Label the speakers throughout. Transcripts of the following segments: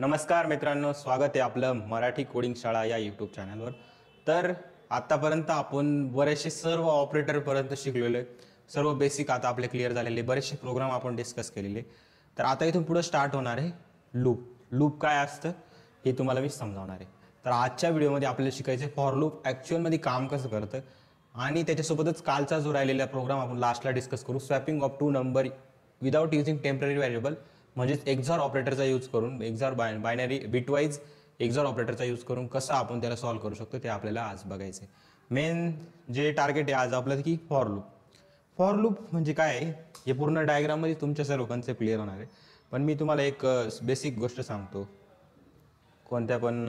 Speaker 1: नमस्कार मित्रांनो, स्वागत आहे आपलं मराठी कोडिंग शाळा या यूट्यूब चॅनलवर. तर आतापर्यंत आपण बरेचसे सर्व ऑपरेटरपर्यंत शिकलेलो आहे. सर्व बेसिक आता आपले क्लिअर झालेले, बरेचसे प्रोग्राम आपण डिस्कस केलेले. तर आता इथून पुढे स्टार्ट होणार आहे लूप. लूप काय असतं हे तुम्हाला मी समजावणार आहे. तर आजच्या व्हिडिओमध्ये आपल्याला शिकायचं आहे फॉर लूप ॲक्च्युअलमध्ये काम कसं करतं, आणि त्याच्यासोबतच कालचा जो राहिलेला प्रोग्राम आपण लास्टला डिस्कस करू, swapping of two number without using temporary variable, म्हणजेच एक्झॉर ऑपरेटरचा यूज करून, एक्झॉर बायनरी बिटवाईज एक्झॉर ऑपरेटरचा यूज करून कसं आपण त्याला सॉल्व्ह करू शकतो ते आपल्याला आज बघायचं आहे. मेन जे टार्गेट आहे आज आपलं की फॉर लूप. फॉर लूप म्हणजे काय आहे हे पूर्ण डायग्राममध्ये तुमच्या सर्व कन्सेप्ट क्लिअर होणार आहे. पण मी तुम्हाला एक बेसिक गोष्ट सांगतो. कोणत्या पण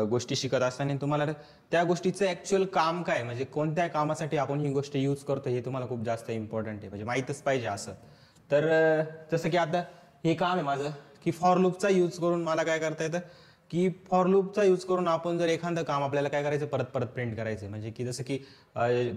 Speaker 1: गोष्टी शिकत असताना तुम्हाला त्या गोष्टीचं ॲक्च्युअल काम काय, म्हणजे कोणत्या कामासाठी आपण ही गोष्ट यूज करतो हे तुम्हाला खूप जास्त इम्पॉर्टंट आहे, म्हणजे माहीतच पाहिजे असं. तर जसं की आता हे काम आहे माझं की फॉर लूपचा यूज करून मला काय करता येतं की फॉर लूपचा यूज करून आपण जर एखादं काम आपल्याला काय करायचं परत परत प्रिंट करायचं, म्हणजे की जसं की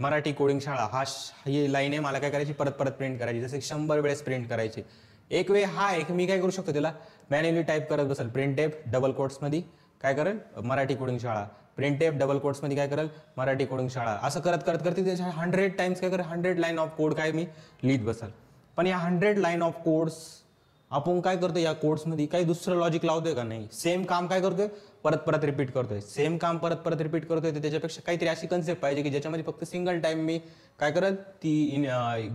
Speaker 1: मराठी कोडिंग शाळा ही लाईन आहे, मला काय करायची परत परत प्रिंट करायची, जसं की 100 वेळेस प्रिंट करायची. एक वेळ हा आहे की मी काय करू शकतो त्याला मॅन्युअली टाईप करत बसेल, प्रिंट टेप डबल कोट्समध्ये काय करेल मराठी कोडिंग शाळा, प्रिंट टेप डबल कोट्समध्ये काय करेल मराठी कोडिंग शाळा, असं करत करत करते त्याच्या 100 टाइम्स काय करेल 100 लाईन ऑफ कोड काय मी लिहित बसेल. पण या 100 लाईन ऑफ कोड्स आपण काय करतो, या कोड्समध्ये काही दुसरं लॉजिक लावतोय का नाही, सेम काम काय करतोय परत परत रिपीट करतोय, सेम काम परत परत रिपीट करतोय. तर त्याच्यापेक्षा काहीतरी अशी कन्सेप्ट पाहिजे की ज्याच्यामध्ये फक्त सिंगल टाइम मी काय करत ती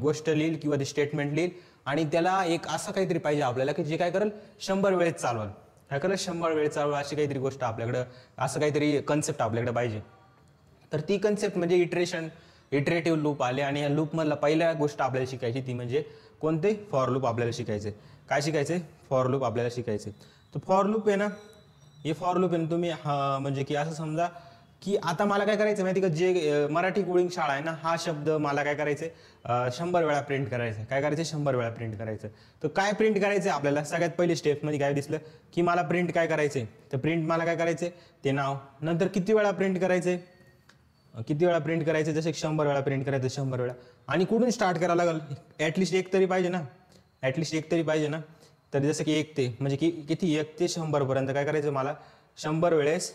Speaker 1: गोष्ट लिहिल किंवा ती स्टेटमेंट लिहिल, आणि त्याला एक असं काहीतरी पाहिजे आपल्याला की जे काय करेल 100 वेळेस चालवल, काय करेल 100 वेळेस चालवल, अशी काहीतरी गोष्ट आपल्याकडं, असं काहीतरी कन्सेप्ट आपल्याकडे पाहिजे. तर ती कन्सेप्ट म्हणजे इटरेटिव्ह लूप आले. आणि या लूपमधला पहिल्या गोष्ट आपल्याला शिकायची ती म्हणजे कोणते फॉर लूप आपल्याला शिकायचे. काय शिकायचे फॉर लूप आपल्याला शिकायचे. तर फॉर लूप आहे ना, हे फॉर लूप आहे ना, तुम्ही म्हणजे की असं समजा की आता मला काय करायचं माहिती का, जे मराठी कोडिंग शाळा आहे ना, हा शब्द मला काय करायचे 100 वेळा प्रिंट करायचं. काय करायचं 100 वेळा प्रिंट करायचं. तर काय प्रिंट करायचं आपल्याला, सगळ्यात पहिली स्टेपमध्ये काय दिसलं की मला प्रिंट काय करायचे, तर प्रिंट मला काय करायचे ते नाव, नंतर किती वेळा प्रिंट करायचे, किती वेळा प्रिंट करायचे, जसे 100 वेळा प्रिंट करायचं 100 वेळा. आणि कुठून स्टार्ट करावं लागेल, ॲटलिस्ट एक तरी पाहिजे ना, ॲटलिस्ट एक तरी पाहिजे ना. तर जसं की 1 ते म्हणजे की किती 1 ते 100 पर्यंत काय करायचं, मला 100 वेळेस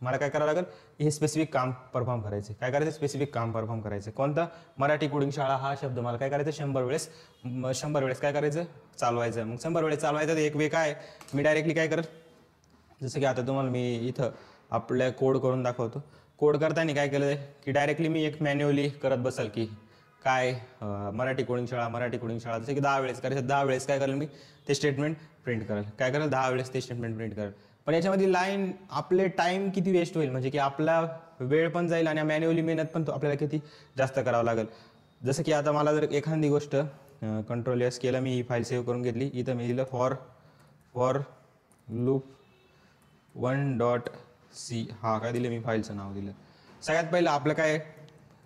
Speaker 1: मला काय करावं लागेल, हे स्पेसिफिक काम परफॉर्म करायचे. काय करायचं स्पेसिफिक काम परफॉर्म करायचं. कोणता मराठी कोडिंग शाळा हा शब्द मला काय करायचं 100 वेळेस काय करायचं चालवायचं. मग 100 वेळेस चालवायचं. तर एक वे काय मी डायरेक्टली काय करत, जसं की आता तुम्हाला मी इथं आपल्या कोड करून दाखवतो. कोड करताना काय केलं की डायरेक्टली मी एक मॅन्युअली करत बसेल की काय मराठी कोडिंग शाळा जसं की 10 वेळेस करायचं, 10 वेळेस काय करेल मी ते स्टेटमेंट प्रिंट करेल. काय करेल 10 वेळेस ते स्टेटमेंट प्रिंट करेल. पण याच्यामध्ये लाईन आपले टाईम किती वेस्ट होईल, म्हणजे की आपला वेळ पण जाईल आणि मॅन्युअली मेहनत पण आपल्याला किती जास्त करावं लागेल. जसं की आता मला जर एखादी गोष्ट कंट्रोल एस केलं, मी ही फाईल सेव्ह करून घेतली, इथं मी दिलं फॉर लूप 1.c, हा काय दिलं मी फाईलचं नाव दिलं. सगळ्यात पहिलं आपलं काय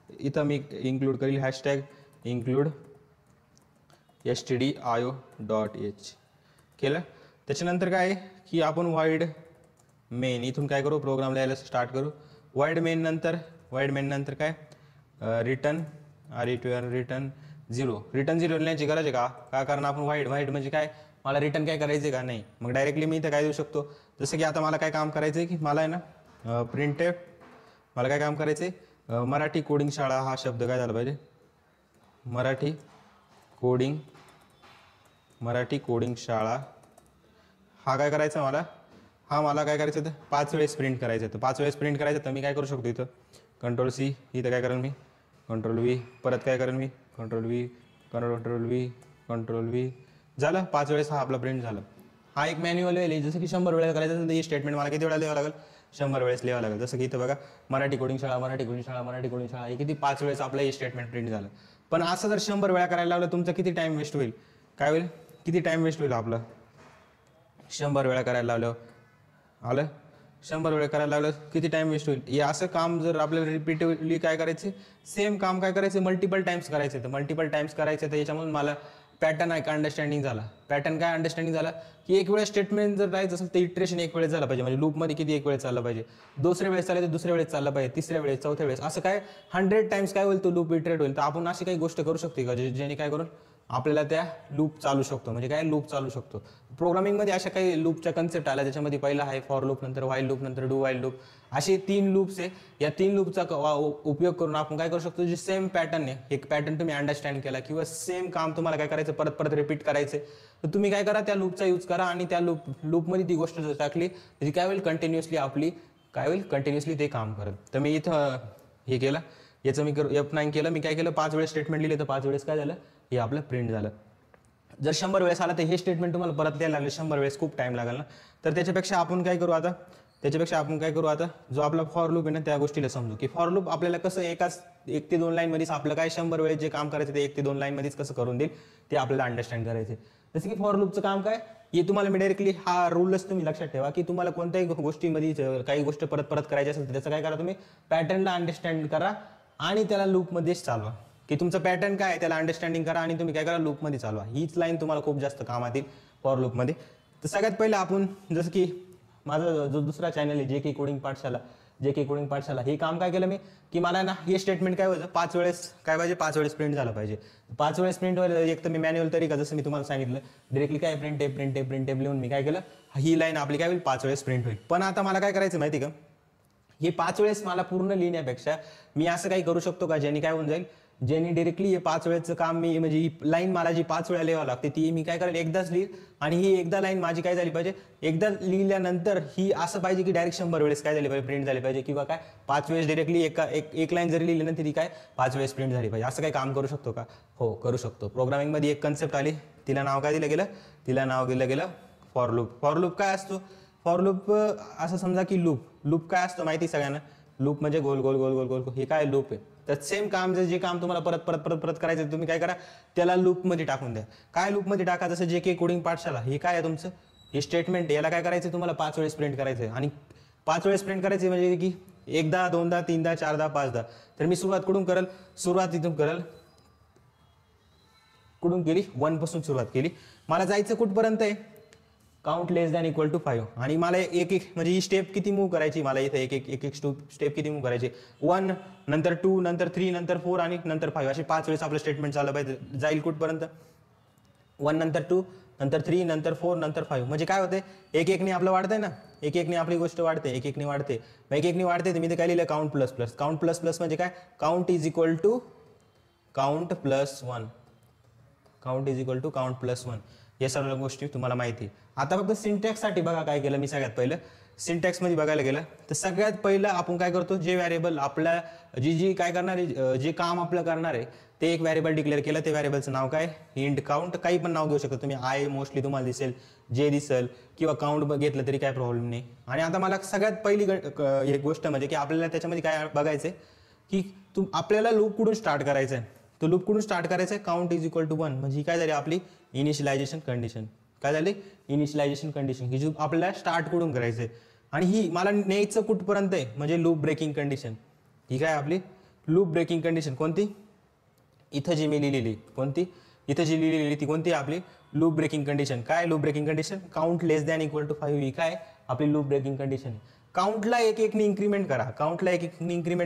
Speaker 1: इथं मी इन्क्लूड करील हॅशटॅग इन्क्लूड stdio.h केलं. त्याच्यानंतर काय की आपण वाईड मेन इथून काय करू, प्रोग्राम लिहायला स्टार्ट करू. वाईड मेन नंतर काय रिटर्न रिटर्न 0 लिहायची गरज आहे का कारण आपण वाईड म्हणजे काय मला रिटर्न काय करायचे का नाही. मग डायरेक्टली मी इथं काय देऊ शकतो, जसं की आता मला काय काम करायचं आहे की मला आहे ना प्रिंट मला काय काम करायचं आहे, मराठी कोडिंग शाळा हा शब्द काय झाला पाहिजे, मराठी कोडिंग शाळा हा काय करायचा मला काय करायचं तर 5 वेळेस प्रिंट करायचं. तर 5 वेळेस प्रिंट करायचं, तर मी काय करू शकतो इथं कंट्रोल C, इथं काय करेन मी कंट्रोल V, परत काय करेन मी कंट्रोल V झालं. 5 वेळेस हा आपला प्रिंट झाला. हा एक मॅन्युअल आहे, जसं की 100 वेळेस करायचं तर ही स्टेटमेंट मला किती वेळा लिहावं लागेल 100 वेळेस लिहावं लागेल. जसं की इथं बघा मराठी कोडिंग शाळा हे किती 5 वेळेस आपलं हे स्टेटमेंट प्रिंट झालं. पण असं जर 100 वेळा करायला लागलं तुमचा किती टाइम वेस्ट होईल, काय होईल किती टाइम वेस्ट होईल आपलं 100 वेळा करायला लावलं 100 वेळा करायला लागलं किती टाइम वेस्ट होईल. हे असं काम जर आपल्याला रिपीटेडली काय करायचे, सेम काम काय करायचे मल्टिपल टाइम्स करायचे. तर मल्टिपल टाइम्स करायचे, तर याच्यामुळे मला पॅटर्न आहे का अंडरस्टँडिंग झाला की एक वेळेस स्टेटमेंट जर राहायचं असेल तर इटरेशन एक वेळेस झालं पाहिजे, म्हणजे लूपमध्ये किती एक वेळेस चाललं पाहिजे, दुसऱ्या वेळेस चालायचं दुसऱ्या वेळेस चाललं पाहिजे, तिसऱ्या वेळेस चौथ्या वेळेस, असं काय 100 टाइम्स काय होईल तो लूप इटरेट होईल. तर आपण अशी काही गोष्ट करू शकते का जेणे काय करून आपल्याला त्या लूप चालू शकतो. म्हणजे काय लूप चालू शकतो. प्रोग्रामिंगमध्ये अशा काही लूपच्या कन्सेप्ट आल्या, त्याच्यामध्ये पहिला आहे फॉर लूप, नंतर व्हाईल लूप, नंतर डू व्हाईल लूप, असे 3 लूप्स आहे. या 3 लूपचा उपयोग करून आपण काय करू शकतो, जे सेम पॅटर्न आहे, एक पॅटर्न तुम्ही अंडरस्टँड केला किंवा सेम काम तुम्हाला काय करायचं परत परत रिपीट करायचं, तर तुम्ही काय करा त्या लूपचा यूज करा आणि त्या लूपमध्ये ती गोष्ट जर टाकली तर काय होईल, कंटिन्युअसली आपली काय होईल, कंटिन्युअसली ते काम करेल. तर मी इथं हे केलं, याचं मी F9 केलं, मी काय केलं 5 वेळेस स्टेटमेंट लिहिले, तर 5 वेळेस काय झालं, हे आपलं प्रिंट झालं. जर 100 वेळेस आला तर हे स्टेटमेंट तुम्हाला परत द्यायला लागले, 100 वेळेस खूप टाइम लागेल ना. तर त्याच्यापेक्षा आपण काय करू आता, जो आपला फॉर लूप आहे ना त्या गोष्टीला समजू, की फॉर लूप आपल्याला कसं 1 ते 2 लाईन मध्येच आपलं काय 100 वेळेस जे काम करायचं ते 1 ते 2 लाईन मध्येच कसं करून देईल ते आपल्याला अंडरस्टँड करायचे. जसं की फॉर लूपचं काम काय, हे तुम्हाला मी डायरेक्टली हा रूलच तुम्ही लक्षात ठेवा, की तुम्हाला कोणत्याही गोष्टीमध्ये काही गोष्ट परत परत करायची असेल तर त्याचं काय करा, तुम्ही पॅटर्नला अंडरस्टँड करा आणि त्याला लूपमध्येच चालवा. की तुमचं पॅटर्न काय आहे त्याला अंडरस्टँडिंग करा आणि तुम्ही काय करा लूपमध्ये चालवा. हीच लाईन तुम्हाला खूप जास्त कामात येईल फॉर लूपमध्ये. तर सगळ्यात पहिलं आपण, जसं की माझा जो दुसरा चॅनल आहे जे के कोडिंग पाठशाला, हे काम काय केलं मी, की मला ना हे स्टेटमेंट काय व्हायचं 5 वेळेस काय पाहिजे, 5 वेळेस प्रिंट झालं पाहिजे. 5 वेळेस प्रिंट व्हायला एक तर मी मॅन्युअल तरीका, जसं मी तुम्हाला सांगितलं डायरेक्टली काय प्रिंट लिहून मी काय केलं, ही लाईन आपली काय होईल 5 वेळेस प्रिंट होईल. पण आता मला काय करायचं माहिती का, हे 5 वेळेस मला पूर्ण लिहिण्यापेक्षा मी असं काही करू शकतो का, ज्याने काय होऊन जाईल, ज्याने डायरेक्टली हे 5 वेळेचं काम मी, म्हणजे ही लाईन मला जी 5 वेळा लिहावं लागते ती मी काय करेल एकदाच लिहिल, आणि ही एकदा लाईन माझी काय झाली पाहिजे, एकदा लिहिल्यानंतर ही असं पाहिजे की डायरेक्ट 100 वेळेस काय झाली पाहिजे, प्रिंट झाली पाहिजे, किंवा काय 5 वेळेस डायरेक्टली एक लाईन जरी लिहिली ना तरी काय 5 वेळेस प्रिंट झाली पाहिजे. असं काही काम करू शकतो का? हो, करू शकतो. प्रोग्रामिंगमध्ये एक कन्सेप्ट आली, तिला नाव काय दिलं गेलं फॉर लूप. फॉर लूप काय असतो, फॉर लूप असं समजा की लूप काय असतो माहिती सगळ्यांना, लूप म्हणजे गोल गोल गोल गोल गोल, हे काय लूप आहे. तर सेम काम जे काम तुम्हाला परत करायचं, तुम्ही काय करा त्याला लूपमध्ये टाकून द्या. काय लूपमध्ये टाका, जसं जे के कोडिंग पाठशाला, हे काय आहे तुमचं, हे स्टेटमेंट, याला काय करायचं तुम्हाला 5 वेळेस प्रिंट करायचं आहे. आणि 5 वेळेस प्रिंट करायचे म्हणजे की 1दा 2दा 3दा 4दा 5दा. तर मी सुरुवात इथून केली 1 पासून सुरुवात केली. मला जायचं कुठपर्यंत आहे, count less than equal to 5. आणि मला एक म्हणजे ही स्टेप किती मूव्ह करायची, मला इथे एक स्टेप किती मूव्ह करायची, 1 नंतर 2 नंतर 3 नंतर 4 आणि नंतर 5, असे 5 वेळेस आपलं स्टेटमेंट चाललं पाहिजे. जाईल कुठपर्यंत, 1 नंतर 2 नंतर 3 नंतर 4 नंतर 5. म्हणजे काय होते, एक आपलं वाढतंय ना, एक आपली गोष्ट वाढते, एक वाढते. तर मी ते काय लिहिलं, काउंट प्लस म्हणजे काय, count is equal to count plus 1. या सर्व गोष्टी तुम्हाला माहिती. आता फक्त सिंटॅक्ससाठी बघा काय केलं मी. सगळ्यात पहिलं सिंटॅक्समध्ये बघायला गेलं तर सगळ्यात पहिलं आपण काय करतो, जे व्हेरिएबल आपल्या जी काय करणार आहे, जे काम आपलं करणार आहे ते एक व्हेरिएबल डिक्लेअर केलं. ते व्हेरिएबलचं नाव काय, इंट काउंट, काही पण नाव घेऊ शकता तुम्ही. आय मोस्टली तुम्हाला दिसेल, जे दिसेल, किंवा काउंट घेतलं तरी काय प्रॉब्लेम नाही. आणि आता मला सगळ्यात पहिली एक गोष्ट म्हणजे की आपल्याला त्याच्यामध्ये काय बघायचंय, की आपल्याला लूप कुठून स्टार्ट करायचं आहे. तो लूप कुठून स्टार्ट करायचं आहे, काउंट इज इक्वल टू 1. म्हणजे काय झाली आपली इनिशियलायझेशन कंडिशन. काय झाली, इनिशियलायझेशन कंडिशन, ही जी आपल्याला स्टार्ट कुठून करायचंय. आणि ही मला न्यायचं कुठपर्यंत आहे, म्हणजे लूप ब्रेकिंग कंडिशन. ही काय आपली लूप ब्रेकिंग कंडिशन कोणती, इथं जी मी लिहिलेली ती कोणती आपली लूप ब्रेकिंग कंडिशन. काय loop breaking condition, count less than equal to 5. ही काय आपली लूप ब्रेकिंग कंडिशन. काउंटला एक इन्क्रीमेंट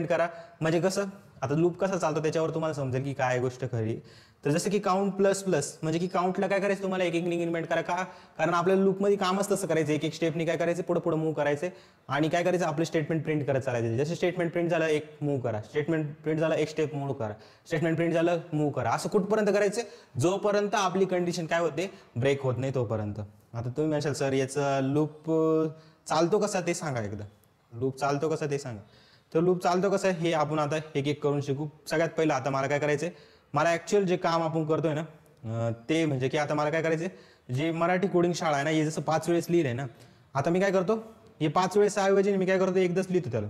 Speaker 1: करा. म्हणजे कसं, आता लूप कसा चालतो त्याच्यावर तुम्हाला समजेल की काय गोष्ट खरी. तर जसं की काउंट प्लस म्हणजे की काउंटला काय करायचं तुम्हाला एक इन्क्रीमेंट करा. का, कारण आपल्याला लूपमध्ये कामच तसं करायचं, एक स्टेपनी काय करायचं, पुढे मूव्ह करायचं आणि काय करायचं, आपलं स्टेटमेंट प्रिंट करत चालायचं. जसं स्टेटमेंट प्रिंट झालं एक मूव्ह करा, स्टेटमेंट प्रिंट झालं एक स्टेप मूव्ह करा, स्टेटमेंट प्रिंट झालं मूव्ह करा. असं कुठपर्यंत करायचं, जोपर्यंत आपली कंडिशन काय होते, ब्रेक होत नाही तोपर्यंत. आता तुम्ही म्हणशाल सर याचं लूप चालतो कसा ते सांगा एकदा. लूप चालतो कसा ते सांगा. तर लूप चालतो कसं हे आपण आता एक करून शिकू. सगळ्यात पहिलं आता मला काय करायचंय, मला ऍक्च्युअल जे काम आपण करतोय ना ते म्हणजे की आता मला काय करायचंय, जे मराठी कोडिंग शाळा आहे ना, हे जसं 5 वेळेस लिहिलंय ना, आता मी काय करतो, हे 5 वेळेस ऐवजी मी काय करतो, एकदाच लिहितो त्याला.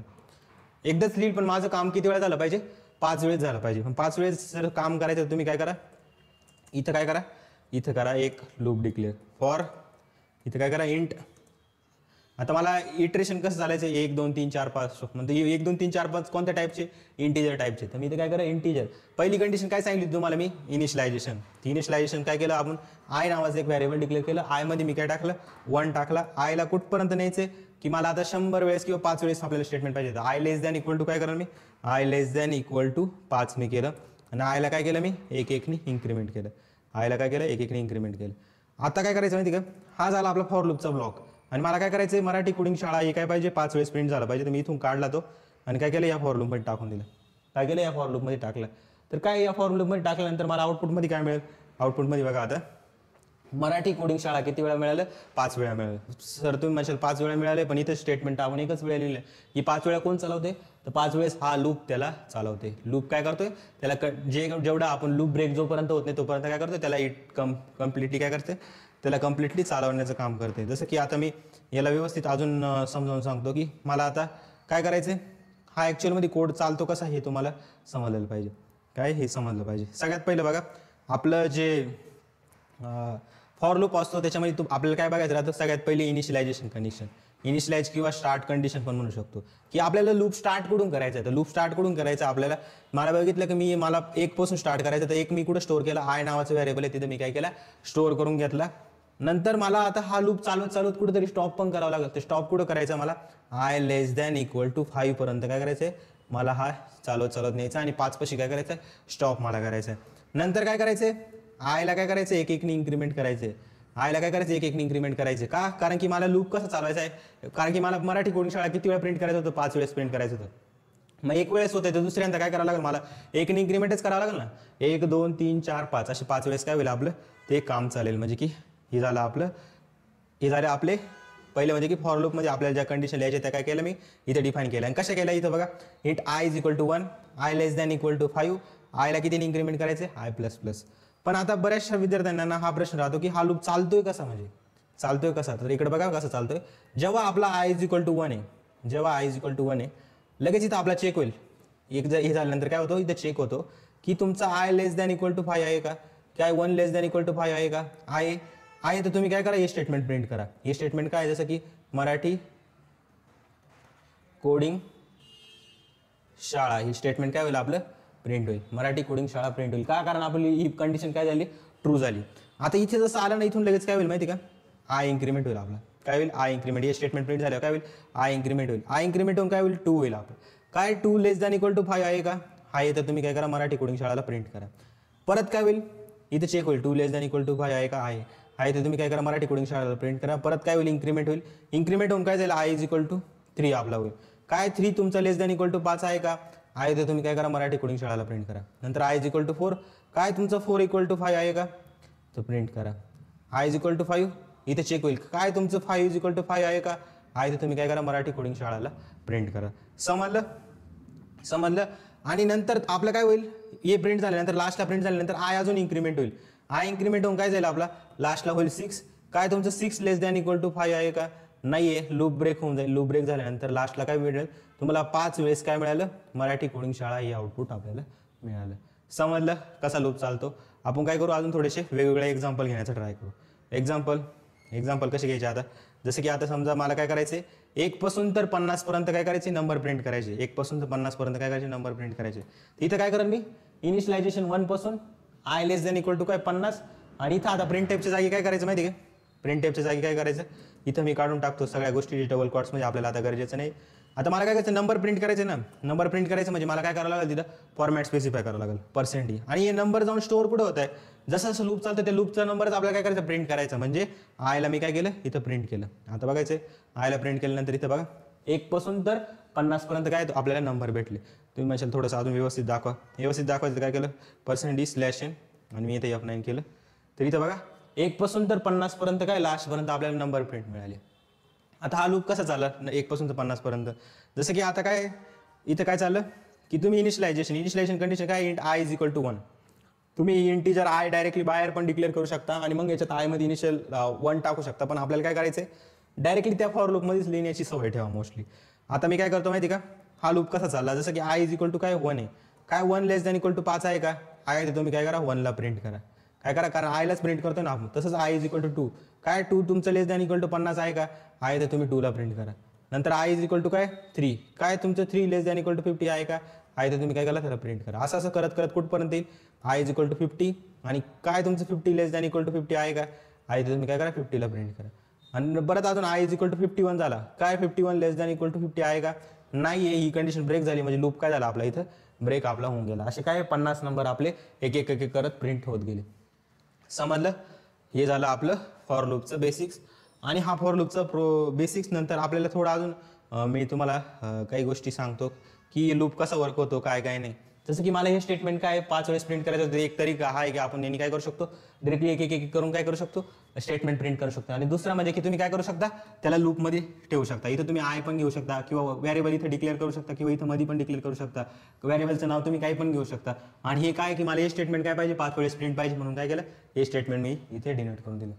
Speaker 1: एकदाच लिहिल, पण माझं काम किती वेळा झालं पाहिजे, 5 वेळेस झालं पाहिजे. पण 5 वेळेस जर काम करायचं तुम्ही काय करा, इथं करा एक लूप डिक्लेअर फॉर, इथं काय करा इंट. आता मला इटरेशन कसं चालायचं, 1 2 3 4 5 म्हणजे 1 2 3 4 5 कोणत्या टाईपचे, इंटिजर टाईपचे. तर मी इथे काय करा इंटिजर. पहिली कंडिशन काय सांगितली तुम्हाला मी, इनिशियलायझेशन. इनिशियलायझेशन काय केलं आपण, आय नावाचं एक व्हेरिएबल डिक्लेअर केलं. आय मध्ये मी काय टाकलं, 1 टाकला. आयला कुठपर्यंत न्यायचे, की मला आता 100 वेळेस किंवा 5 वेळेस आपल्याला स्टेटमेंट पाहिजे. I less than equal to काय करा मी, I less than equal to 5 मी केलं. आणि आयला काय केलं मी, एक नी इन्क्रीमेंट केलं. आयला काय केलं एक एकने इन्क्रीमेंट केलं. आता काय करायचं माहिती का, हा झाला आपला फॉर लूपचा ब्लॉक. आणि मला काय करायचं आहे, मराठी कोडिंग शाळा हे काय पाहिजे 5 वेळेस प्रिंट झाला पाहिजे. तर मी इथून काढला तो आणि काय केलं या फॉर लूपमध्ये टाकून दिलं. काय केलं या फॉर लूपमध्ये टाकलं. तर काय या फॉर लूपमध्ये टाकल्यानंतर मला आउटपुटमध्ये काय मिळेल, आउटपुटमध्ये बघा आता मराठी कोडिंग शाळा किती वेळा मिळालं, 5 वेळा मिळालं. सर तुम्ही म्हणशाल 5 वेळा मिळाले, पण इथे स्टेटमेंट आपण एकच वेळा लिहिलं. ही 5 वेळा कोण चालवते, तर 5 वेळेस हा लूप त्याला चालवते. लूप काय करतोय त्याला जेवढा आपण लूप ब्रेक जोपर्यंत होत नाही तोपर्यंत काय करतोय त्याला इट कम्प्लिटली काय करते, त्याला कम्प्लिटली चालवण्याचं काम करते. जसं की आता मी याला व्यवस्थित अजून समजावून सांगतो की मला आता काय करायचं आहे, हा ॲक्च्युअलमध्ये कोड चालतो कसा हे तुम्हाला समजलं पाहिजे. काय हे समजलं पाहिजे. सगळ्यात पहिलं बघा आपलं जे फॉर लूप असतो त्याच्यामध्ये आपल्याला काय बघायचं राहतं, सगळ्यात पहिले इनिशियलायझेशन कंडिशन, इनिशियलाइज किंवा स्टार्ट कंडिशन पण म्हणू शकतो. की आपल्याला लूप स्टार्ट कुठून करायचं आहे, तर लूप स्टार्ट कुठून करायचं आपल्याला, मला बघितलं की मला 1 पासून स्टार्ट करायचं, तर 1 मी कुठं स्टोअर केला, आय नावाचं व्हेरिएबल आहे तिथं मी काय केला स्टोअर करून घेतला. नंतर मला आता हा लूप चालवत कुठेतरी स्टॉप पण करावं लागेल. तर स्टॉप कुठं करायचं, मला i less than equal to 5 पर्यंत काय करायचं आहे, मला हा चालवत न्यायचा आणि 5 पाशी काय करायचं स्टॉप मला करायचं आहे. नंतर काय करायचंय, आयला काय करायचं एक एकने इन्क्रीमेंट करायचंय. आयला काय करायचं एक एकने इन्क्रीमेंट करायचे. का, कारण की मला लूप कसं चालवायचा आहे, कारण की मला मराठी कोडिंग शाळा किती वेळा प्रिंट करायचं होतं, 5 वेळेस प्रिंट करायचं होतं. मग 1 वेळेस होतं तर दुसऱ्यांदा काय करावं लागेल, मला एकने इन्क्रीमेंटच करावं लागेल ना. 1 2 3 4 5 असे 5 वेळेस काय होईल आपलं ते काम चालेल. म्हणजे की हे झालं आपलं, हे झाले आपले पहिले म्हणजे की फॉर लूप मध्ये आपल्याला ज्या कंडिशन लिहायच्या त्या काय केलं मी इथे डिफाईन केलं. आणि कशा केल्या इथं बघा, int i is equal to 1, i less than equal to 5, आयला किती इन्क्रीमेंट करायचे आय प्लस प्लस. पण आता बऱ्याचशा विद्यार्थ्यांना हा प्रश्न राहतो की हा लूप चालतोय कसा, म्हणजे चालतोय कसा. तर इकडे बघा कसं चालतोय, जेव्हा आपला आय इज इक्वल टू 1 आहे, जेव्हा आय इज इक्वल टू 1 आहे लगेच इथं आपला चेक होईल. एक जर हे झाल्यानंतर काय होतं इथं चेक होतो की तुमचा i less than equal to 5 आहे का, काय 1 लेस दॅन इक्वल टू 5 आहे का, आहे तर तुम्ही काय करा हे स्टेटमेंट प्रिंट करा. हे स्टेटमेंट काय जसं की मराठी कोडिंग शाळा, ही स्टेटमेंट काय होईल आपलं प्रिंट होईल, मराठी कोडिंग शाळा प्रिंट होईल. का, कारण आपली ही कंडिशन काय झाली ट्रू झाली. आता इथे जसं आलं ना इथून लगेच काय होईल माहिती का, आय इन्क्रीमेंट होईल आपला, काय होईल आय इन्क्रीमेंट. हे स्टेटमेंट प्रिंट झालं काय होईल आय इन्क्रीमेंट होईल. आय इन्क्रीमेंट होऊन काय होईल 2 होईल आपलं. काय 2 लेस दॅन इक्वल टू 5 आहे का, आहे तर तुम्ही काय करा मराठी कोडिंग शाळाला प्रिंट करा. परत काय होईल इथे चेक होईल 2 लेस दॅन इक्वल टू 5 आहे का, आहे तर तुम्ही काय करा मराठी कोडिंग शाळेला प्रिंट करा. परत काय होईल इन्क्रीमेंट होईल, इन्क्रीमेंट होऊन काय जाईल आय इज इक्वल टू 3 आपला होईल. काय 3 तुमचा लेस दॅन इक्वल टू 5 आहे का, आहे तर तुम्ही काय करा मराठी कोडिंग शाळेला प्रिंट करा. नंतर आय इज इक्वल टू 4, काय तुमचं 4 इक्वल टू 5 आहे का, तर प्रिंट करा. आय इज इक्वल टू 5 इथे चेक होईल, काय तुमचं 5 इज इक्वल टू 5 आहे का, आहे तर तुम्ही काय करा मराठी कोडिंग शाळेला प्रिंट करा. समजलं. आणि नंतर आपलं काय होईल हे प्रिंट झाल्यानंतर लास्टला प्रिंट झाल्यानंतर आय अजून इन्क्रीमेंट होईल. आय इन्क्रीमेंट होऊन काय जाईल आपला लास्टला होईल 6, काय तुमचं 6 लेस दॅन इक्वल टू 5 आहे का, नाही आहे. लूप ब्रेक होऊन जाईल. लूप ब्रेक झाल्यानंतर लास्टला काय मिळेल तुम्हाला 5 वेळेस काय मिळालं मराठी कोडिंग शाळा हे आउटपुट आपल्याला मिळालं. समजलं कसा लूप चालतो. आपण काय करू अजून थोडेसे वेगवेगळे एक्झाम्पल घेण्याचा ट्राय करू. एक्झाम्पल कसे घ्यायचे आता, जसं की आता समजा मला काय करायचे 1 पासून तर 50 पर्यंत काय करायचे नंबर प्रिंट करायचे. 1 पासून तर 50 पर्यंत काय करायचे नंबर प्रिंट करायचे. इथं काय करेन मी इनिशियलायझेशन 1 पासून i less than equal to काय 50. आणि इथं आता प्रिंट टेपच्या जागी काय करायचं माहिती आहे का, प्रिंट टेपच्या जागी काय करायचं इथं मी काढून टाकतो सगळ्या गोष्टी डबल कॉट्स म्हणजे आपल्याला आता गरजेचं नाही. आता मला काय करायचं नंबर प्रिंट करायचं ना, नंबर प्रिंट करायचं म्हणजे मला काय करावं लागेल तिथं फॉर्मॅट स्पेसिफाय करावं लागेल %. आणि हे नंबर जाऊन स्टोअर कुठं होत आहे, जसं जसं लूप चालतं त्या लूपचा नंबरच आपल्याला काय करायचं प्रिंट करायचं. म्हणजे आयला मी काय केलं इथं प्रिंट केलं. आता बघायचं आयला प्रिंट केल्यानंतर इथं बघा 1 पासून तर 50 पर्यंत काय आपल्याला नंबर भेटले. तुम्ही म्हणशाल थोडंसं अजून व्यवस्थित दाखवायचं काय केलं %d/n आणि मी इथे F9 केलं. तर इथं बघा 1 पासून तर 50 पर्यंत काय लास्ट पर्यंत आपल्याला नंबर प्रिंट मिळाले. आता हा लूप कसा चालला 1 पासून तर 50 पर्यंत, जसं की आता काय इथं काय चाललं की तुम्ही इनिशियलायझेशन कंडिशन काय int i is equal to 1. तुम्ही इंटीजर आय डायरेक्टली बाहेर पण डिक्लेअर करू शकता आणि मग याच्यात आय मध्ये इनिशियल 1 टाकू शकता. पण आपल्याला काय करायचंय डायरेक्टली त्या फॉर लूपमध्येच लिहिण्याची सवय ठेवा मोस्टली. आता मी काय करतो माहिती का, हा लूप कसा चालला जसं की आय इज इक्वल टू काय 1 आहे, काय 1 लेस दॅन इक्वल टू 5 आहे का, आहे तर तुम्ही काय करा 1 ला प्रिंट करा. काय करा कारण आयलाच प्रिंट करतो ना आपण. तसंच आय इज इक्वल टू 2, काय 2 तुमचं लेस दॅन इक्वल टू 50 आहे का, आहे तर तुम्ही 2 ला प्रिंट करा. नंतर आय इज इक्वल टू काय 3, काय तुमचं 3 लेस दॅन इक्वल टू 50 आहे का, आहे तर तुम्ही काय करा त्याला प्रिंट करा. असं करत कुठपर्यंत येईल आय इज इक्वल टू 50 आणि काय तुमचं 50 लेस दॅन इक्वल टू 50 आहे का, आहे तर तुम्ही काय करा 50 ला प्रिंट करा. आणि परत अजून आय इज इक्वल टू 51 झाला, काय 51 लेस दॅन इक्वल टू 50 आहे का, नाही आहे. ही कंडिशन ब्रेक झाली म्हणजे लूप काय झाला आपला इथं ब्रेक आपला होऊन गेला. असे काय 50 नंबर आपले एक एक करत प्रिंट होत गेले. समजलं? हे झालं आपलं फॉर लूपचं बेसिक्स. आणि हा फॉर लूपचा बेसिक्स नंतर आपल्याला थोडं अजून मी तुम्हाला काही गोष्टी सांगतो की लूप कसा वर्क होतो, काय काय नाही. जसं की मला हे स्टेटमेंट काय 5 वेळेस प्रिंट करायचं होतं, एक तरीका हा आहे की आपण यांनी काय करू शकतो, डायरेक्टली एक एक एक करून काय करू शकतो, स्टेटमेंट प्रिंट करू शकतो. आणि दुसरा म्हणजे की तुम्ही काय करू शकता, त्याला लूपमध्ये ठेवू शकता. इथं तुम्ही आय पण घेऊ शकता किंवा व्हेरिएबल इथं डिक्लेअर करू शकता किंवा इथं मध्ये पण डिक्लेअर करू शकता. व्हेरिएबलचं नाव तुम्ही काही पण घेऊ शकता. आणि हे काय की मला हे स्टेटमेंट काय पाहिजे, 5 वेळेस प्रिंट पाहिजे, म्हणून काय केलं, हे स्टेटमेंट मी इथे डिनोट करून दिलं.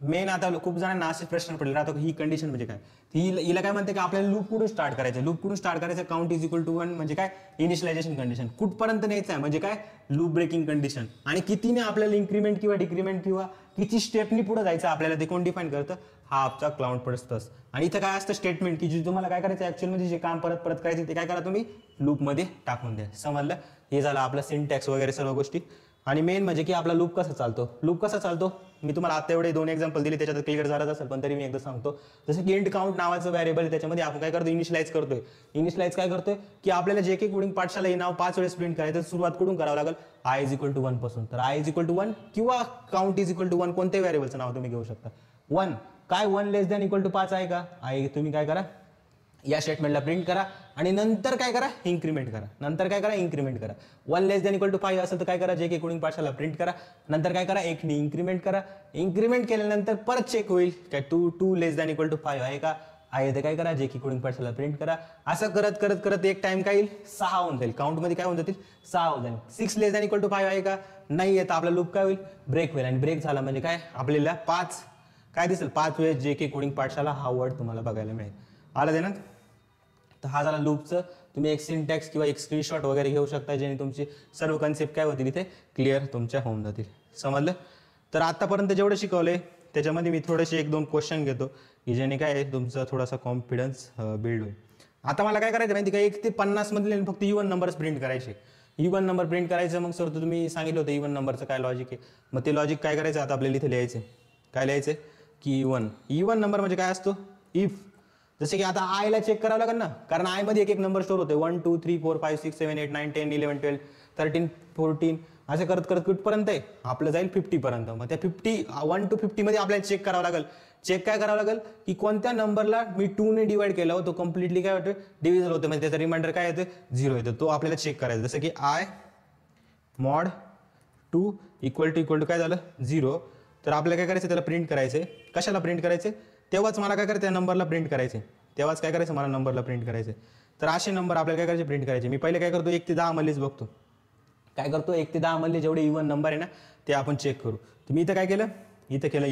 Speaker 1: मेन आता खूप जणांना असे प्रश्न पडले राहतो की ही कंडिशन म्हणजे काय. हिला काय म्हणते की आपल्याला लूप कुठून स्टार्ट करायचं, लूप कुठून स्टार्ट करायचं, काउंट इज इक्वल टू 1 म्हणजे काय, इनिशियलायझेशन कंडिशन कुठपर्यंत न्यायचं आहे म्हणजे काय, लूप ब्रेकिंग कंडिशन. आणि कितीने आपल्याला इन्क्रीमेंट किंवा डिक्रीमेंट किंवा किती स्टेपनी पुढे जायचं आपल्याला ते कोण डिफाईन करतं, हा आपचा क्लाउड प्रोसेस. आणि इथं काय असतं स्टेटमेंट की जे तुम्हाला काय करायचं ऍक्च्युअली जे काम परत परत करायचं ते काय करा तुम्ही लूपमध्ये टाकून द्या. समजलं? हे झालं आपलं सिंटॅक्स वगैरे सर्व गोष्टी. आणि मेन म्हणजे की आपला लूप कसा चालतो. लूप कसा चालतो मी तुम्हाला आता एवढे 2 एक्झाम्पल दिले, त्याच्यात क्लिअर झालाच असेल, पण तरी मी एकदा सांगतो. जसं की इंट काउंट नावाचं व्हेरिएबल आहे, त्याच्यामध्ये आपण काय करतो, इनिशियलाइज करतोय. इनिशियलाइज काय करतोय की आपल्याला जे काही कोडिंग पाठशाला हे नाव 5 वेळेस प्रिंट करायचं, सुरुवात कुठून करावं लागेल, आय इज इक्वल टू 1 पासून. तर आय इज इक्वल टू 1 किंवा काउंट इज इक्वल टू 1 कोणत्याही व्हेरिएबलचं नाव तुम्ही घेऊ शकता. 1 काय 1 लेस दॅन इक्वल टू 5 आहे का, आहे, तुम्ही काय करा या स्टेटमेंटला प्रिंट करा आणि नंतर काय करा, इन्क्रीमेंट करा. नंतर काय करा, इन्क्रीमेंट करा. 1 लेस दॅन इक्वल टू 5 असेल तर काय करा, जे काही कोडिंग पाठशाला प्रिंट करा. नंतर काय करा, 1 ने इन्क्रीमेंट करा. इन्क्रीमेंट केल्यानंतर परत चेक होईल काय 2 लेस दॅन इक्वल टू 5 आहे का, आहे ते काय करा, जे की कोडिंग पाठशाला प्रिंट करा. असं करत करत करत एक टाइम काय येईल, 6 होऊन जाईल. काउंटमध्ये काय होऊन जातील, 6 होऊन जाईल. 6 लेस दॅन इक्वल टू 5 आहे का, नाही आहे, तर आपला लूप काय होईल, ब्रेक होईल. आणि ब्रेक झाला म्हणजे काय, आपल्याला 5 काय दिसेल, 5 वेळेस जे काही कोडिंग पाठशाला हा वर्ड तुम्हाला बघायला मिळेल. आलं दे ना. तर हा झाला लूपचं. तुम्ही एक सिंटॅक्स किंवा एक स्क्रीनशॉट वगैरे घेऊ शकता, जेणे तुमची सर्व कन्सेप्ट काय होतील इथे क्लिअर तुमच्या होऊन जातील. समजलं? तर आतापर्यंत जेवढं शिकवलंय त्याच्यामध्ये मी थोडेसे 1-2 क्वेश्चन घेतो की जेणे काय आहे तुमचा थोडासा कॉन्फिडन्स बिल्ड होईल. आता मला काय करायचं माहिती का, 1 ते 50 मधले फक्त इव्हन नंबर्स प्रिंट करायचे. इव्हन नंबर प्रिंट करायचं. मग सर तुम्ही सांगितलं होतं इव्हन नंबरचं काय लॉजिक आहे, मग ते लॉजिक काय करायचं आता आपल्याला इथे लिहायचं. काय लिहायचं की इव्हन नंबर म्हणजे काय असतो, इफ. जसे की आता आयला चेक करावं लागेल ना, कारण आय मध्ये एक एक नंबर स्टोर होते, 1 2 3 4 5 6 7 8 9 10 11 12 13 14 असं करत करत कुठपर्यंत आहे आपलं जाईल 50 पर्यंत. मग त्या 1 to 50 मध्ये आपल्याला चेक करावं लागेल. चेक काय करावं लागेल की कोणत्या नंबरला मी 2 ने डिवाइड केला होतो, कम्प्लिटली काय होतं, डिव्हिजन होतं, म्हणजे त्याचा रिमाइंडर काय येतं, 0 येतं. तो आपल्याला चेक करायचा. जसं की आय मॉड 2 इक्वल टू काय झालं 0. तर आपल्याला काय करायचं, त्याला प्रिंट करायचंय. कशाला प्रिंट करायचे, तेव्हाच मला काय करायचं, त्या नंबरला प्रिंट करायचे. तेव्हाच काय करायचं, मला नंबरला प्रिंट करायचे. तर असे नंबर आपल्याला काय करायचे, प्रिंट करायचे. मी पहिले काय करतो, 1 ते 10 मधलेच बघतो. काय करतो, 1 ते 10 मधले जेवढे इव्हन नंबर आहे ना ते आपण चेक करू. तर मी इथं काय केलं, इथं केलं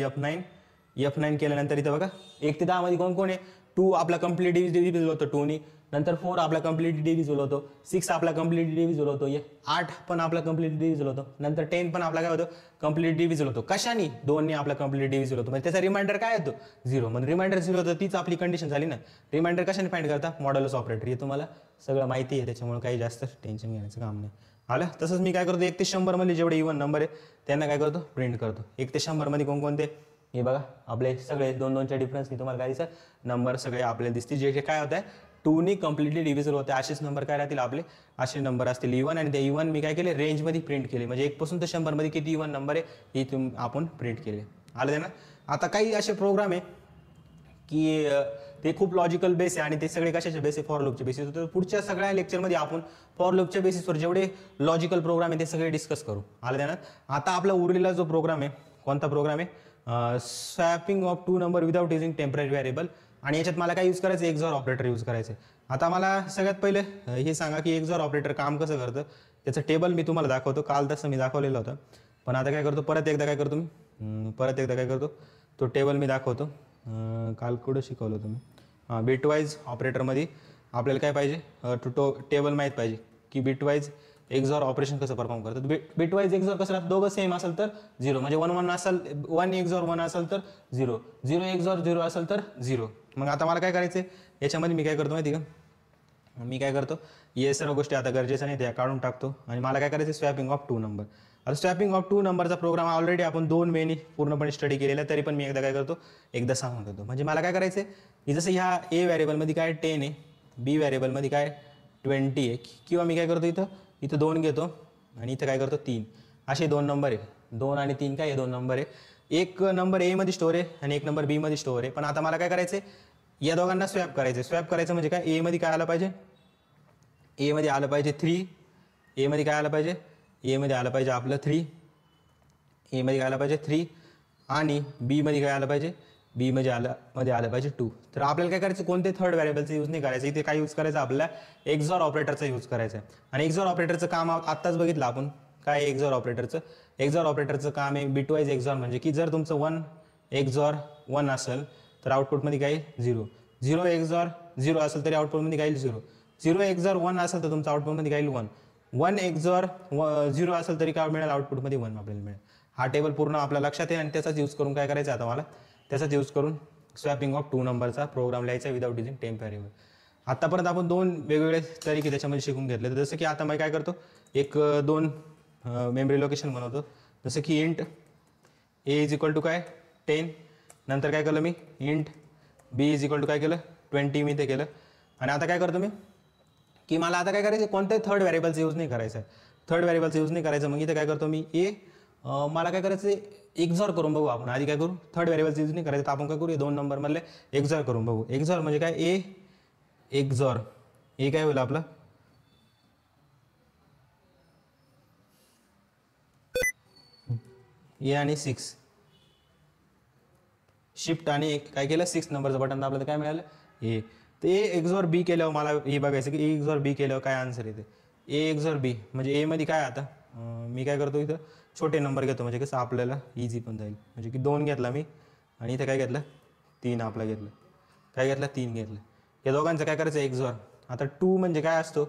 Speaker 1: F9 केल्यानंतर इथं बघा 1 ते 10 मध्ये कोण कोण आहे, 2 आपला कम्प्लीट डिव्हिजिबल होतो 2 नी. नंतर 4 आपला कम्प्लीट डिव्हिजिबल होतो, 6 आपला कम्प्लीट डिव्हिजिबल होतो, 8 पण आपला कम्प्लीट डिव्हिजिबल होतो, नंतर 10 पण आपला काय होतो, कम्प्लीट डिव्हिजिबल होतो. कशाने, 2 ने आपला कम्प्लीट डिव्हिजिबल होतो, म्हणजे त्याचा रिमाइंडर काय येतो 0. म्हणजे रिमाइंडर 0 होतं, तीच आपली कंडिशन झाली ना. रिमाइंडर कशाने फाइंड करता, मॉड्युलस ऑपरेटर. हे तुम्हाला सगळं माहिती आहे, त्याच्यामुळे काही जास्त टेन्शन घेण्याचं काम नाही. आलं. तसंच मी काय करतो, 1 ते 100 मध्ये जेवढे इव्हन नंबर आहे त्यांना काय करतो, प्रिंट करतो. 1 ते 100 मध्ये कोणकोणते, हे बघा आपले सगळे 2-2च्या डिफरन्सनी तुम्हाला काय दिसत, नंबर सगळे आपल्याला दिसतील. जे काय होत आहे 2 ने कम्प्लिटली डिव्हिजल होते, असेच नंबर काय राहतील आपले, असे नंबर असतील इव्हन. आणि ते इव्हन मी काय केले, रेंजमध्ये प्रिंट केले. म्हणजे 1 पासून ते 100 मध्ये किती इव्हन नंबर आहे हे आपण प्रिंट केले. आलं ना. आता काही असे प्रोग्राम आहे की ते खूप लॉजिकल बेस आहे आणि ते सगळे कशाचे बेस आहे, फॉर लूपचे बेसिस. तर पुढच्या सगळ्या लेक्चरमध्ये आपण फॉर लूपच्या बेसिसवर जेवढे लॉजिकल प्रोग्राम आहे ते सगळे डिस्कस करू. आलं ना. आता आपला उरलेला जो प्रोग्राम आहे, कोणता प्रोग्राम आहे, swapping of 2 number without using temporary variable. आणि याच्यात मला काय यूज करायचं, एक्सॉर ऑपरेटर यूज करायचं. आता मला सगळ्यात पहिले हे सांगा की एक्सॉर ऑपरेटर काम कसं करतं. त्याचं टेबल मी तुम्हाला दाखवतो, काल तसं मी दाखवलेलं होतं, पण आता काय करतो, परत एकदा काय करतो तो टेबल मी दाखवतो. काल कुठं शिकवलं तुम्ही, बिटवाईज ऑपरेटरमध्ये आपल्याला काय पाहिजे, टेबल माहीत पाहिजे की बिटवाईज एक्सॉर ऑपरेशन कसं परफॉर्म करतात. बिटवाईज एक्सॉर कसं राहतं, दोघं सेम असेल तर 0, म्हणजे 1-1 असेल, 1 एक्सॉर 1 असेल तर 0, 0 एक्सॉर 0 असेल तर 0. मग आता मला काय करायचं आहे, याच्यामध्ये मी काय करतो माहिती का, मी काय करतो, हे सर्व गोष्टी आता गरजेचं नाही त्या काढून टाकतो. आणि मला काय करायचं, स्वॅपिंग ऑफ 2 नंबर. आता स्वॅपिंग ऑफ 2 नंबरचा प्रोग्राम ऑलरेडी आपण 2 वेनी पूर्णपणे स्टडी केलेला, तरी पण मी एकदा काय करतो, एकदा सांगून देतो. म्हणजे मला काय करायचं आहे, की जसं ह्या ए व्हेरिएबलमध्ये काय 10 आहे, बी व्हेरिएबलमध्ये काय 20 आहे, किंवा मी काय करतो इथं 2 घेतो आणि इथं काय करतो 3, असे 2 नंबर आहे. 2 आणि 3 काय हे 2 नंबर आहे. एक नंबर ए मध्ये स्टोअर आहे आणि एक नंबर बी मध्ये स्टोअर आहे. पण आता मला काय करायचं या दोघांना स्वॅप करायचं. स्वॅप करायचं म्हणजे काय ए मध्ये काय आलं पाहिजे, ए मध्ये आलं पाहिजे 3, ए मध्ये काय आलं पाहिजे, ए मध्ये आलं पाहिजे आपलं 3, ए मध्ये काय आलं पाहिजे 3 आणि बी मध्ये काय आलं पाहिजे, बी मध्ये आलं पाहिजे 2. तर आपल्याला काय करायचं कोणते थर्ड व्हेरिएबलचं यूज नाही करायचं. इथे काय यूज करायचं आपल्याला एक्सॉर ऑपरेटरचा यूज करायचा आहे. आणि एक्सॉर ऑपरेटरचं काम आत्ताच बघितलं आपण काय एक्सॉर ऑपरेटरचं. एक्सॉर ऑपरेटरचं काम आहे बिटवाईज एक्सॉर म्हणजे की जर तुमचं 1 एक्सॉर 1 असेल तर आउटपुटमध्ये काय 0, 0 एक्सॉर 0 असेल तरी आउटपुटमध्ये काय 0, 0 एक्सॉर 1 असेल तर तुमचं आउटपुटमध्ये काय 1, 1 एक्सॉर 0 असेल तरी काय मिळेल आउटपुटमध्ये 1 आपल्याला मिळेल. हा टेबल पूर्ण आपल्या लक्षात आहे आणि त्याचाच यूज करून काय करायचं आता मला त्याचाच यूज करून स्वॅपिंग ऑफ 2 नंबरचा प्रोग्राम लिहायचा विदाउट युजिंग टेम्प व्हेरिएबल. आतापर्यंत आपण 2 वेगवेगळे तरीके त्याच्यामध्ये शिकून घेतले. तर जसं की आता मी काय करतो एक 2 मेमरी लोकेशन बनवतो. जसं की int A is equal to काय 10, नंतर काय केलं मी int B is equal to काय केलं 20 मी ते केलं. आणि आता काय करतो मी की मला आता काय करायचं कोणत्याही थर्ड व्हेरिएबलचा यूज नाही करायचा आहे. थर्ड व्हेरिएबलचा यूज नाही करायचं. मग इथे काय करतो मी ए मला काय करायचं एक्सॉर करून बघू आपण. आधी काय करू थर्ड व्हेरिएबलचा यूज नाही करायचं तर आपण काय करू 2 नंबर मधले एक्सॉर करून बघू. एक्सॉर म्हणजे काय ए एक्सॉर ए काय होईल आपलं ए आणि 6 शिफ्ट आणि एक काय केलं 6 नंबरचं बटन दाबलं तर काय मिळालं ए. तर ए एक्सॉर बी केल्यावर मला हे बघायचं की ए एक्सॉर बी केल्यावर काय आन्सर येते. ए एक्सॉर बी म्हणजे ए मध्ये काय आता मी काय करतो इथं छोटे नंबर घेतो म्हणजे कसं आपल्याला इझी पण जाईल. म्हणजे की 2 घेतला मी आणि इथं काय घेतलं 3 आपला घेतलं, काय घेतलं 3 घेतलं. या दोघांचं काय करायचं एक्सॉर. आता 2 म्हणजे काय असतो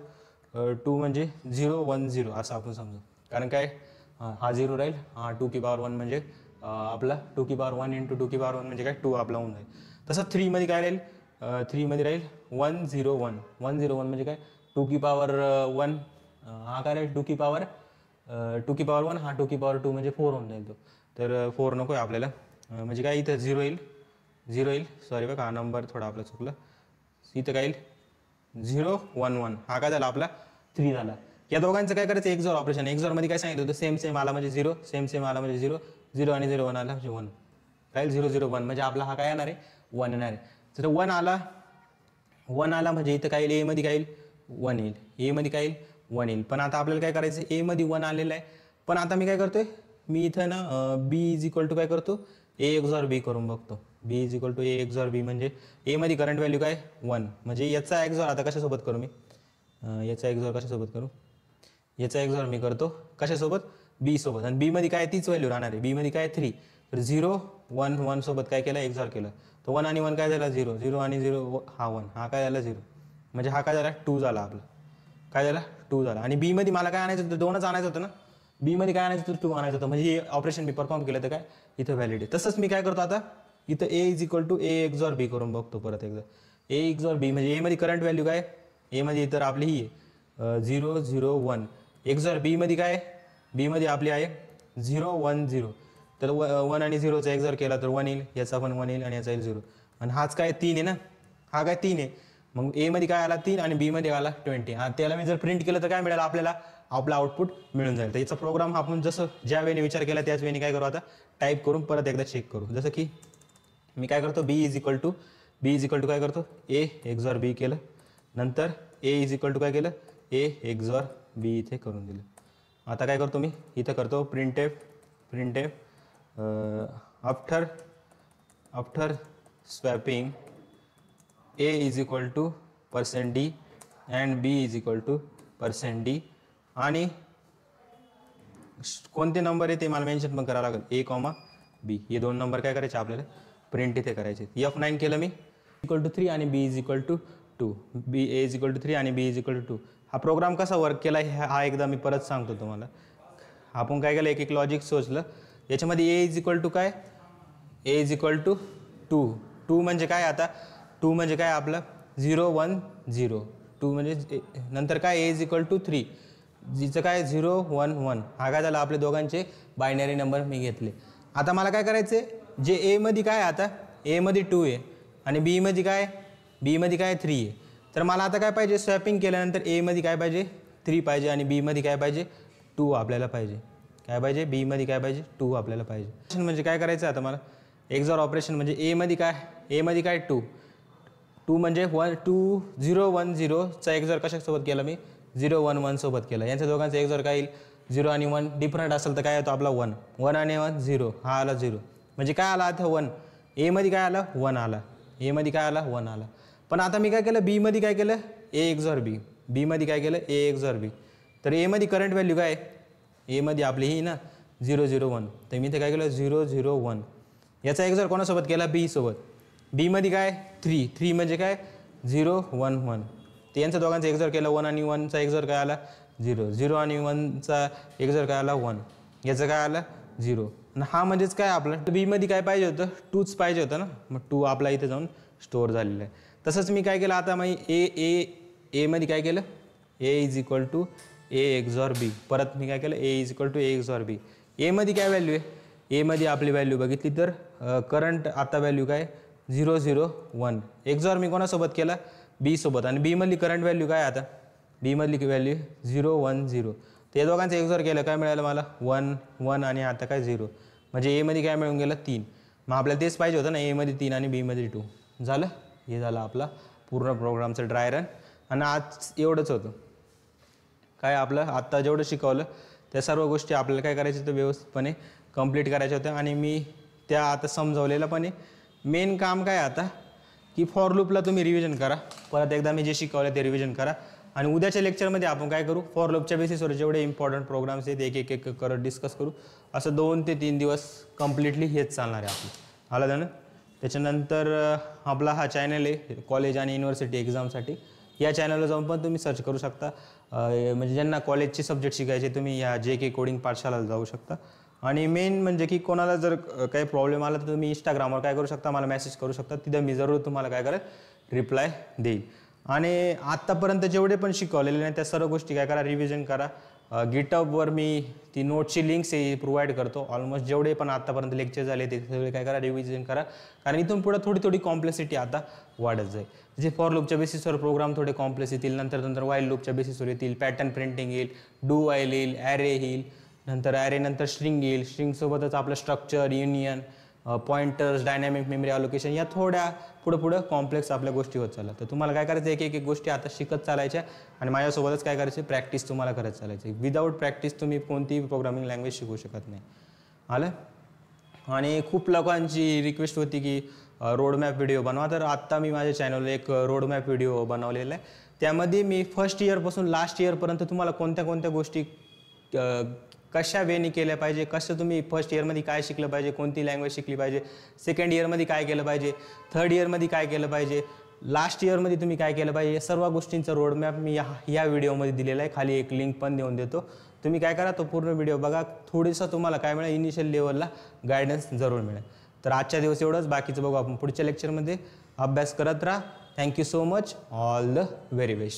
Speaker 1: 2 म्हणजे 0 1 0 असं आपण समजू. कारण काय हा 0 राहील हा 2 की पॉवर 1 म्हणजे आपला 2 की पॉवर 1 इंटू 2 की पॉवर 1 म्हणजे काय 2 आपला होऊन जाईल. तसं 3 मध्ये काय राहील 3 मध्ये राहील 1 0 1 1 0 1 म्हणजे काय 2 की पॉवर 1 हा काय राहील 2 की पॉवर 1 हा 2 की पॉवर 2 म्हणजे 4 होऊन जाईल तो. तर 4 नको आहे आपल्याला म्हणजे काय इथं 0 येईल सॉरी बघा हा नंबर थोडा आपला चुकला. इथं काय येईल 0 1 1 हा काय झाला आपला 3 झाला. या दोघांचं काय करायचं एक्सॉर ऑपरेशन. एक्सॉर मध्ये काय सांगितलं होतं सेम आला म्हणजे 0 सेम आला म्हणजे 0 0 आणि 0 1 आला म्हणजे 1 काय 0 0 1 म्हणजे आपला हा काय येणार आहे 1 येणार आहे. तर 1 आला म्हणजे इथं काय येईल ए मध्ये काय येईल 1 येईल, ए मध्ये काय येईल 1 येईल. पण आता आपल्याला काय करायचं ए मध्ये 1 आलेलं आहे. पण आता मी काय करतोय मी इथं ना बी इज इक्वल टू काय करतो ए एक्सॉर बी करून बघतो. B is equal to A XOR B म्हणजे ए मध्ये करंट व्हॅल्यू काय 1 म्हणजे याचा एक्सॉर आता कशासोबत करू मी याचा एक्सॉर कशासोबत करू याचा एक्सॉर मी करतो कशासोबत बी सोबत. आणि बी मध्ये काय तीच व्हॅल्यू राहणार आहे बी मध्ये काय 3 तर 0 1 1 सोबत काय केलं एक्सॉर केलं तर 1 आणि 1 काय झाला 0 0 आणि 0 हा 1 हा काय झाला 0 म्हणजे हा काय झाला 2 झाला आपला काय झाला 2 झाला. आणि बी मध्ये मला काय आणायचं होतं 2च आणायचं होतं ना बी मध्ये काय आणायचं होतं 2 आणायचं होतं म्हणजे हे ऑपरेशन मी परफॉर्म केलं तर काय इथं व्हॅलिड आहे. तसंच मी काय करतो आता इथं A is equal to A XOR B करून बघतो परत एकदा. ए एक्सॉर बी म्हणजे ए मध्ये करंट व्हॅल्यू काय ए मध्ये तर आपली ही आहे 0 0 1 एक्सॉर बी मध्ये काय बी मध्ये आपली आहे 0 1 0 तर 1 आणि 0चा एक्सॉर केला तर 1 येईल याचा पण 1 येईल आणि याचा येईल 0 आणि हाच काय 3 आहे ना हा काय 3 आहे. मग ए मध्ये काय आला 3 आणि बी मध्ये आला 20 हा त्याला मी जर प्रिंट केलं तर काय मिळेल आपल्याला आपला आउटपुट मिळून जाईल. तर याचा प्रोग्राम आपण जसं ज्या वेळी विचार केला त्याच वेळी काय करू आता टाईप करून परत एकदा चेक करू. जसं की मी काय करतो बी इज इक्वल टू काय करतो ए एक्सॉर बी केलं नंतर ए इज इक्वल टू काय केलं ए एक्सॉर बी इथे करून दिलं. आता काय करतो मी इथं करतो printf after swapping a is equal to %d and b is equal to %d आणि कोणते नंबर आहे ते मला मेन्शन पण करावं लागेल ए कॉमा बी हे 2 नंबर काय करायचे आपल्याला प्रिंट इथे करायचे. F9 केलं मी इक्वल टू 3 आणि B is equal to 2 B A is equal to 3 आणि बी इज इक्वल टू 2 हा प्रोग्राम कसा वर्क केला हा एकदा मी परत सांगतो तुम्हाला. आपण काय केलं एक लॉजिक सोचलं याच्यामध्ये ए इज इक्वल टू काय ए इज इक्वल टू 2 म्हणजे काय आता 2 म्हणजे काय आपलं 0 1 0 2 म्हणजे नंतर काय ए इज इक्वल टू 3 जिचं काय 0 1 1 हा काय झाला आपले दोघांचे बायनरी नंबर मी घेतले. आता मला काय करायचे जे ए मध्ये काय आता ए मध्ये 2 आहे आणि बी मध्ये काय 3 आहे. तर मला आता काय पाहिजे स्वॅपिंग केल्यानंतर ए मध्ये काय पाहिजे 3 पाहिजे आणि बी मध्ये काय पाहिजे 2 आपल्याला पाहिजे. काय पाहिजे, बी मध्ये काय पाहिजे, 2 आपल्याला पाहिजे. म्हणजे काय करायचं आता मला, एक्सॉर ऑपरेशन म्हणजे ए मध्ये काय 2 म्हणजे 0 1 0 चा एक्सॉर कशासोबत केला मी, 0 1 1 सोबत केला. यांच्या दोघांचा एक्सॉर काय येईल, 0 आणि 1 डिफरंट असेल तर काय येतो आपला 1 1 आणि 1 0, हा आला 0. म्हणजे काय आला आता 1, ए मध्ये काय आला 1 आला, ए मध्ये काय आला 1 आला. पण आता मी काय केलं, बी मध्ये काय केलं, ए एक्सॉर बी, बी मध्ये काय केलं, ए एक्सॉर बी. तर ए मध्ये करंट व्हॅल्यू काय, ए मध्ये आपली ही ना 0 0 1, तर मी इथे काय केलं 0 0 1. याचा एक्सॉर कोणासोबत केला, बी सोबत. बी मध्ये काय 3 म्हणजे काय 0 1 1, ते यांच्या दोघांचा एक्सॉर केला, 1 आणि 1 चा एक्सॉर काय आला 0, 0 आणि 1 चा एक्सॉर काय आला 1, याचं काय आला 0. आणि हा म्हणजेच काय आपलं बी मध्ये काय पाहिजे होतं, 2च पाहिजे होतं ना, मग 2 आपला इथे जाऊन स्टोअर झालेला आहे. तसंच मी काय केलं आता, मग ए मध्ये काय केलं, A is equal to A XOR B. परत मी काय केलं, A is equal to A XOR B. A मध्ये काय व्हॅल्यू आहे, ए मध्ये आपली व्हॅल्यू बघितली तर करंट आता व्हॅल्यू काय 0 0 1. एक्सॉर मी कोणासोबत केला, बी सोबत. आणि बी मधली करंट व्हॅल्यू काय, आता बी मधली व्हॅल्यू 0 1 0. ते दोघांचं एक्सॉर केलं, काय मिळालं मला 1 1 आणि आता काय 0. म्हणजे ए मध्ये काय मिळून गेलं 3. मग आपल्याला तेच पाहिजे होतं ना, ए मध्ये 3 आणि बी मध्ये 2. झालं, हे झालं आपला पूर्ण प्रोग्रामचं ड्राय रन. आणि आज एवढंच होतं काय आपलं, आत्ता जेवढं शिकवलं त्या सर्व गोष्टी आपल्याला काय करायच्या होत्या, व्यवस्थितपणे कंप्लीट करायच्या होत्या. आणि मी त्या आता समजवलेलं पण आहे. मेन काम काय आता की फॉर लूपला तुम्ही रिव्हिजन करा, परत एकदा मी जे शिकवलं ते रिव्हिजन करा. आणि उद्याच्या लेक्चरमध्ये आपण काय करू, फॉर लूपच्या बेसिसवर जेवढे इम्पॉर्टंट प्रोग्राम्स आहेत एक एक करत डिस्कस करू. असं 2 ते 3 दिवस कम्प्लिटली हेच चालणार आहे आपलं. आलं जाणं. त्याच्यानंतर आपला हा चॅनल आहे कॉलेज आणि युनिव्हर्सिटी एक्झामसाठी. या चॅनलला जाऊन पण तुम्ही सर्च करू शकता. म्हणजे ज्यांना कॉलेजचे सब्जेक्ट शिकायचे तुम्ही या JK कोडिंग पाठशाळेला जाऊ शकता. आणि मेन म्हणजे की कोणाला जर काही प्रॉब्लेम आला तर तुम्ही इंस्टाग्रामवर काय करू शकता, मला मेसेज करू शकता. तिथं मी जरूर तुम्हाला काय करेल, रिप्लाय देईल. आणि आत्तापर्यंत जेवढे पण शिकवलेले नाही त्या सर्व गोष्टी काय करा, रिव्हिजन करा. गिटहबवर मी ती नोटची लिंक्स प्रोव्हाइड करतो. ऑलमोस्ट जेवढे पण आत्तापर्यंत लेक्चर झाले ते सगळे काय करा, रिव्हिजन करा. कारण इथून पुढे थोडी कॉम्प्लेक्सिटी आता वाढत जाईल. जे फॉर लूपच्या बेसिसवर प्रोग्राम थोडे कॉम्प्लेक्स येतील, नंतर वाईल लूपच्या बेसिसवर येतील, पॅटर्न प्रिंटिंग येईल, डू वाईल येईल, ॲरे येईल, नंतर ॲरे नंतर स्ट्रिंग येईल, स्ट्रिंगसोबतच आपलं structure, union, pointers, dynamic memory allocation, या थोड्या पुढं कॉम्प्लेक्स आपल्या गोष्टी होत चालल्या. तर तुम्हाला काय करायचं, एक गोष्टी आता शिकत चालायच्या आणि माझ्यासोबतच काय करायचं, प्रॅक्टिस तुम्हाला करत चालायची. विदाऊट प्रॅक्टिस तुम्ही कोणतीही प्रोग्रामिंग लँग्वेज शिकू शकत नाही. आलं. आणि खूप लोकांची रिक्वेस्ट होती की रोडमॅप व्हिडिओ बनवा. तर आत्ता मी माझ्या चॅनलला एक रोडमॅप व्हिडिओ बनवलेला आहे. त्यामध्ये मी फर्स्ट इयरपासून लास्ट इयरपर्यंत तुम्हाला कोणत्या गोष्टी कशा वेनी केल्या पाहिजे, कसं तुम्ही फर्स्ट इयरमध्ये काय शिकलं पाहिजे, कोणती लँग्वेज शिकली पाहिजे, सेकंड इयरमध्ये काय केलं पाहिजे, थर्ड इयरमध्ये काय केलं पाहिजे, लास्ट इयरमध्ये तुम्ही काय केलं पाहिजे, या सर्व गोष्टींचा रोडमॅप मी या व्हिडिओमध्ये दिलेला आहे. खाली एक लिंक पण देऊन देतो. तुम्ही काय करा, तो पूर्ण व्हिडिओ बघा. थोडंसं तुम्हाला काय मिळेल, इनिशियल लेवलला गायडन्स जरूर मिळेल. तर आजच्या दिवस एवढंच. बाकीचं बघू आपण पुढच्या लेक्चरमध्ये. अभ्यास करत राहा. Thank you so much. All the very best.